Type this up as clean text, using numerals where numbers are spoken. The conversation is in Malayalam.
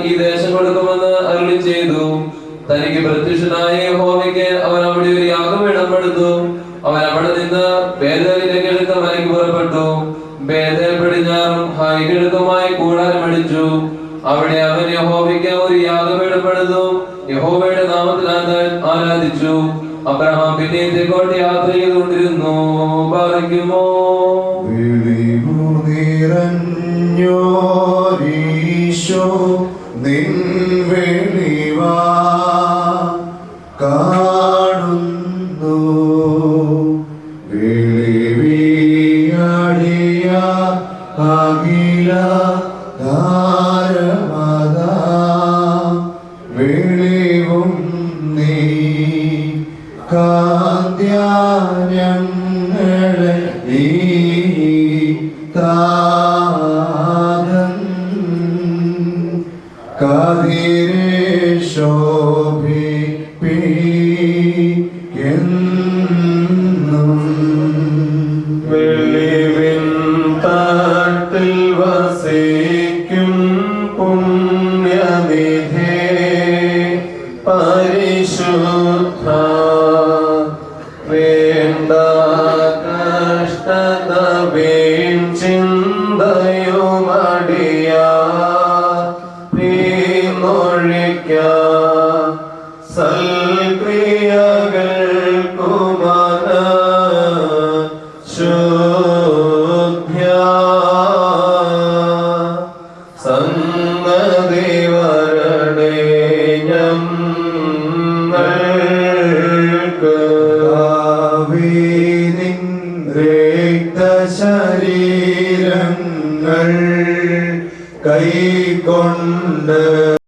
ഈ ദേശം കൊടുക്കുമെന്ന് അരുളി ചെയ്തു. തനിക്ക് പ്രത്യക്ഷനായ യഹോവയ്ക്ക് അവൻ അവിടെ ഒരു യാഗപീഠം പണിതു. അവൻ അവിടെ നിന്ന് ബേഥേലിന്റെ കിഴക്ക് മലയ്ക്ക് പുറപ്പെട്ടു. ബേഥേൽ പടിഞ്ഞാറും ഹായ് കിഴക്കുമായി കൂടാരം അടിച്ചു. അവിടെ അവൻ യഹോവയ്ക്ക് ഒരു യാഗപീഠം പണിതു. യഹോവയുടെ നാമത്തിൽ ആരാധിച്ചു. അബ്രഹാം പിന്നെ തെക്കോട്ട് യാത്ര ചെയ്തുകൊണ്ടിരുന്നു. പറയുമോ ഈശോ നിൻ വെളിവാ കാണുന്നു. വെളിവിയടിയ അഖില ധാരമതാ വെളിവും നീ കാന്ത്യങ്ങളെ നീ കതിരെ ശോഭിപ്പിക്കെന്നും വെളിവിൻ തട്ടിൽ വസിക്കും പുണ്യനിധേ പരിശുദ്ധ വേണ്ട കഷ്ടത വീൺ ചിന്തയുമടിയാ സൽക്രിയകൾക്കുമന ശുദ്ധ്യ സംഗതി വരണേ ഞങ്ങൾക്ക് രക്തശരീരങ്ങൾ കൈക്കൊണ്ട്